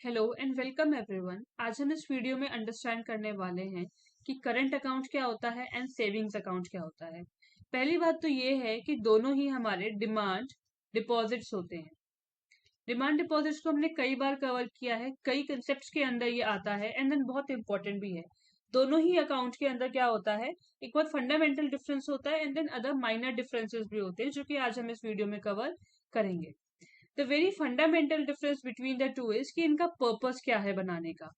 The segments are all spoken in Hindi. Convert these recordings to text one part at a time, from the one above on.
Hello and welcome everyone. आज हम इस वीडियो में अंडरस्टैंड करने वाले हैं कि करंट अकाउंट क्या होता है एंड सेविंग्स अकाउंट क्या होता है। पहली बात तो ये है कि दोनों ही हमारे डिमांड डिपॉजिट्स होते हैं। डिमांड डिपॉजिट्स को हमने कई बार कवर किया है, कई कंसेप्ट्स के अंदर ये आता है एंड देन बहुत इंपॉर्टेंट भी है। दोनों ही अकाउंट के अंदर क्या होता है, एक बहुत फंडामेंटल डिफरेंस होता है and then other minor differences भी होते हैं जो कि आज हम इस वीडियो में कवर करेंगे। The very fundamental difference between the two is कि इनका पर्पस क्या है बनाने का,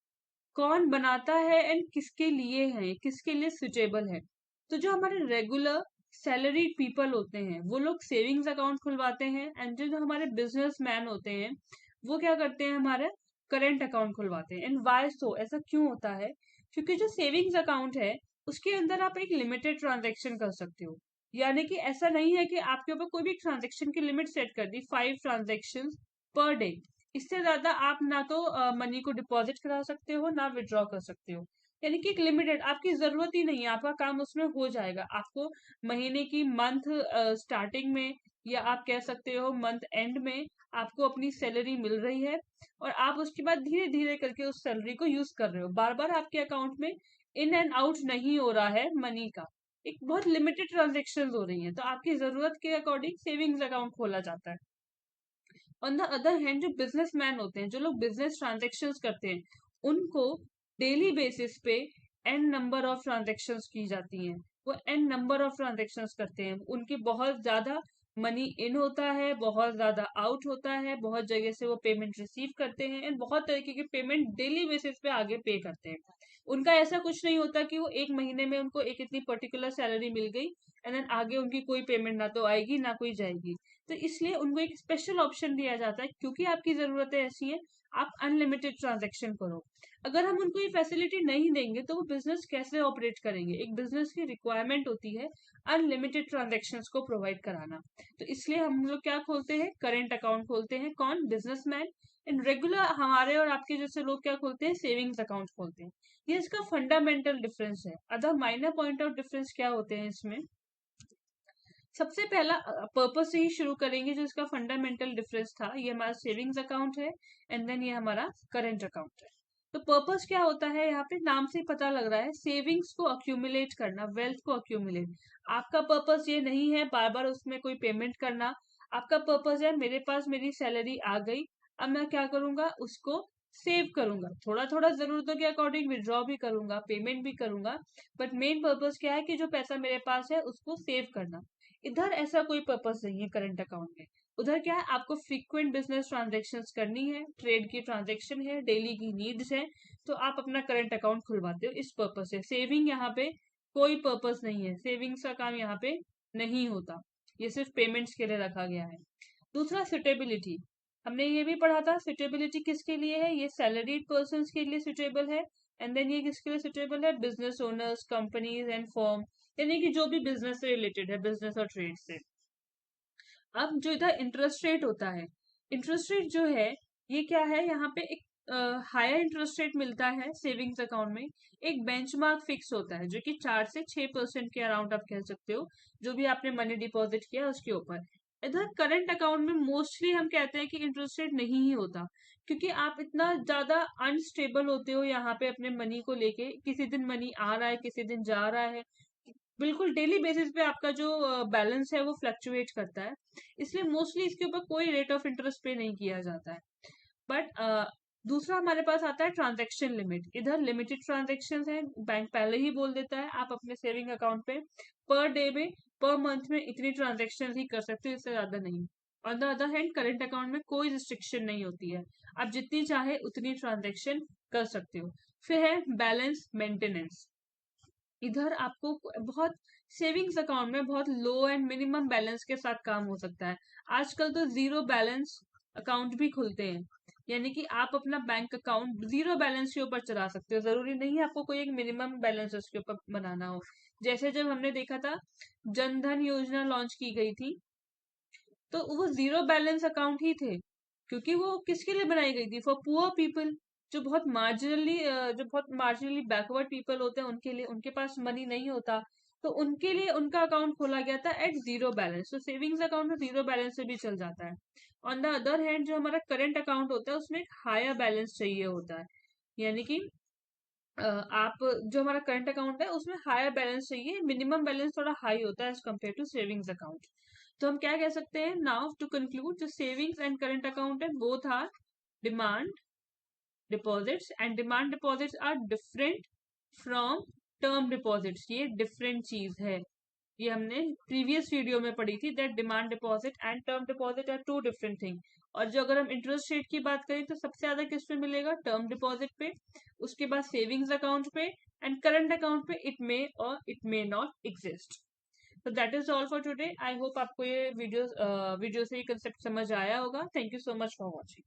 कौन बनाता है एंड किसके लिए है, किसके लिए सुटेबल है। तो जो हमारे रेगुलर सैलरीड पीपल होते हैं वो लोग सेविंग्स अकाउंट खुलवाते हैं एंड जो हमारे बिजनेस मैन होते हैं वो क्या करते हैं, हमारे करेंट अकाउंट खुलवाते हैं। एंड वाई सो, ऐसा क्यों होता है? क्योंकि जो सेविंग्स अकाउंट है उसके अंदर आप एक लिमिटेड ट्रांजेक्शन कर सकते हो। यानी कि ऐसा नहीं है कि आपके ऊपर कोई भी ट्रांजेक्शन की लिमिट सेट कर दी, 5 ट्रांजेक्शन पर डे। इससे ज्यादा आप ना तो मनी को डिपॉजिट करा सकते हो ना विड्रॉ कर सकते हो। यानी कि एक लिमिटेड, आपकी जरूरत ही नहीं है, आपका काम उसमें हो जाएगा। आपको महीने की मंथ स्टार्टिंग में या आप कह सकते हो मंथ एंड में आपको अपनी सैलरी मिल रही है और आप उसके बाद धीरे धीरे करके उस सैलरी को यूज कर रहे हो। बार बार आपके अकाउंट में इन एंड आउट नहीं हो रहा है मनी का, एक बहुत लिमिटेड ट्रांजेक्शन हो रही है, तो आपकी जरूरत के अकॉर्डिंग सेविंग्स अकाउंट खोला जाता है। ऑन द अदर हैंड जो बिजनेसमैन होते हैं, जो लोग बिजनेस ट्रांजेक्शन्स करते हैं, उनको डेली बेसिस पे एन नंबर ऑफ ट्रांजेक्शन्स की जाती हैं। वो एन नंबर ऑफ ट्रांजेक्शन्स करते हैं, उनकी बहुत ज्यादा मनी इन होता है, बहुत ज्यादा आउट होता है, बहुत जगह से वो पेमेंट रिसीव करते हैं एंड बहुत तरीके की पेमेंट डेली बेसिस पे आगे पे करते हैं। उनका ऐसा कुछ नहीं होता कि वो एक महीने में उनको एक इतनी पर्टिकुलर सैलरी मिल गई एंड देन आगे उनकी कोई पेमेंट ना तो आएगी ना कोई जाएगी। तो इसलिए उनको एक स्पेशल ऑप्शन दिया जाता है, क्योंकि आपकी जरूरतें ऐसी हैं, आप अनलिमिटेड ट्रांजैक्शन करो। अगर हम उनको ये फैसिलिटी नहीं देंगे तो वो बिजनेस कैसे ऑपरेट करेंगे? एक बिजनेस की रिक्वायरमेंट होती है अनलिमिटेड ट्रांजैक्शंस को प्रोवाइड कराना। तो इसलिए हम लोग क्या खोलते हैं, करेंट अकाउंट खोलते हैं। कौन? बिजनेसमैन। इन रेगुलर हमारे और आपके जैसे लोग क्या खोलते हैं, सेविंग्स अकाउंट खोलते हैं। ये इसका फंडामेंटल डिफरेंस है। Other minor point of difference क्या होते हैं इसमें? सबसे पहला पर्पस से ही शुरू करेंगे, जो इसका फंडामेंटल डिफरेंस था। ये हमारा सेविंग्स अकाउंट है एंड देन ये हमारा करंट अकाउंट है। तो पर्पस क्या होता है, यहाँ पे नाम से ही पता लग रहा है, सेविंग्स को अक्यूमुलेट करना, वेल्थ को अक्यूमुलेट। आपका पर्पस ये नहीं है बार बार उसमें कोई पेमेंट करना। आपका पर्पस है, मेरे पास मेरी सैलरी आ गई, अब मैं क्या करूंगा, उसको सेव करूंगा, थोड़ा थोड़ा जरूरतों के अकॉर्डिंग विड्रॉ भी करूंगा, पेमेंट भी करूंगा। बट मेन पर्पस क्या है कि जो पैसा मेरे पास है उसको सेव करना। इधर ऐसा कोई पर्पस नहीं है करंट अकाउंट में। उधर क्या है, आपको फ्रीक्वेंट बिजनेस ट्रांजेक्शन्स करनी है, ट्रेड की ट्रांजेक्शन है, डेली की नीड्स है, तो आप अपना करंट अकाउंट खुलवाते हो इस पर्पस से। सेविंग यहाँ पे कोई पर्पस नहीं है, सेविंग्स का काम यहाँ पे नहीं होता, ये सिर्फ पेमेंट्स के लिए रखा गया है। दूसरा, सुटेबिलिटी। हमने ये भी पढ़ा था, सुटेबिलिटी किसके लिए है, ये सैलरीड पर्सन के लिए सुटेबल है एंड देन ये किसके लिए सुटेबल है, business owners, companies and firm, यानी कि जो भी बिजनेस से रिलेटेड है, बिजनेस और ट्रेड से। अब जो इधर इंटरेस्ट रेट होता है, इंटरेस्ट रेट जो है ये क्या है, यहाँ पे एक हायर इंटरेस्ट रेट मिलता है सेविंग्स अकाउंट में। एक बेंचमार्क फिक्स होता है जो कि 4 से 6% के अराउंड आप कह सकते हो, जो भी आपने मनी डिपॉजिट किया उसके ऊपर। इधर करंट अकाउंट में मोस्टली हम कहते हैं कि इंटरेस्ट रेट नहीं ही होता, क्योंकि आप इतना ज्यादा अनस्टेबल होते हो यहाँ पे अपने मनी को लेके। किसी दिन मनी आ रहा है, किसी दिन जा रहा है, बिल्कुल डेली बेसिस पे आपका जो बैलेंस है वो फ्लक्चुएट करता है। इसलिए मोस्टली इसके ऊपर कोई रेट ऑफ इंटरेस्ट पे नहीं किया जाता है। बट दूसरा हमारे पास आता है ट्रांजैक्शन लिमिट। इधर लिमिटेड ट्रांजैक्शन है, बैंक पहले ही बोल देता है आप अपने सेविंग अकाउंट पे पर डे में, पर मंथ में इतनी ट्रांजैक्शन ही कर सकते हो, इससे ज्यादा नहीं। On the other hand current account में कोई रिस्ट्रिक्शन नहीं होती है, आप जितनी चाहे उतनी ट्रांजैक्शन कर सकते हो। फिर है बैलेंस मेंटेनेंस। इधर आपको बहुत, सेविंग्स अकाउंट में बहुत लो एंड मिनिमम बैलेंस के साथ काम हो सकता है। आजकल तो जीरो बैलेंस अकाउंट भी खुलते हैं, यानी कि आप अपना बैंक अकाउंट जीरो बैलेंस के ऊपर चला सकते हो, जरूरी नहीं है आपको कोई एक मिनिमम बैलेंस उसके ऊपर बनाना हो। जैसे जब हमने देखा था जन धन योजना लॉन्च की गई थी, तो वो जीरो बैलेंस अकाउंट ही थे, क्योंकि वो किसके लिए बनाई गई थी, फॉर पुअर पीपल, जो बहुत मार्जिनली बैकवर्ड पीपल होते हैं उनके लिए। उनके पास मनी नहीं होता, तो उनके लिए उनका अकाउंट खोला गया था एट जीरो बैलेंस। तो सेविंग्स अकाउंट में जीरो बैलेंस से भी चल जाता है। ऑन द अदर हैंड जो हमारा करंट अकाउंट होता है उसमें एक हायर बैलेंस चाहिए होता है, यानी कि आप जो हमारा करंट अकाउंट है उसमें हायर बैलेंस चाहिए, मिनिमम बैलेंस थोड़ा हाई होता है as compare to savings account. तो हम क्या कह सकते हैं, नाउ टू कंक्लूड, जो सेविंग्स एंड करंट अकाउंट है both are demand deposits, and demand deposits are different from term deposits. ये डिफरेंट चीज है, ये हमने प्रीवियस वीडियो में पढ़ी थी, that demand deposit and term deposit are two different thing. और जो अगर हम इंटरेस्ट रेट की बात करें तो सबसे ज्यादा किस पे मिलेगा, टर्म डिपॉजिट पे, उसके बाद सेविंग्स अकाउंट पे, एंड करंट अकाउंट पे इट मे और इट मे नॉट एग्जिस्ट। तो that is all for today. I hope आपको ये वीडियो से ये कंसेप्ट समझ आया होगा। Thank you so much for watching.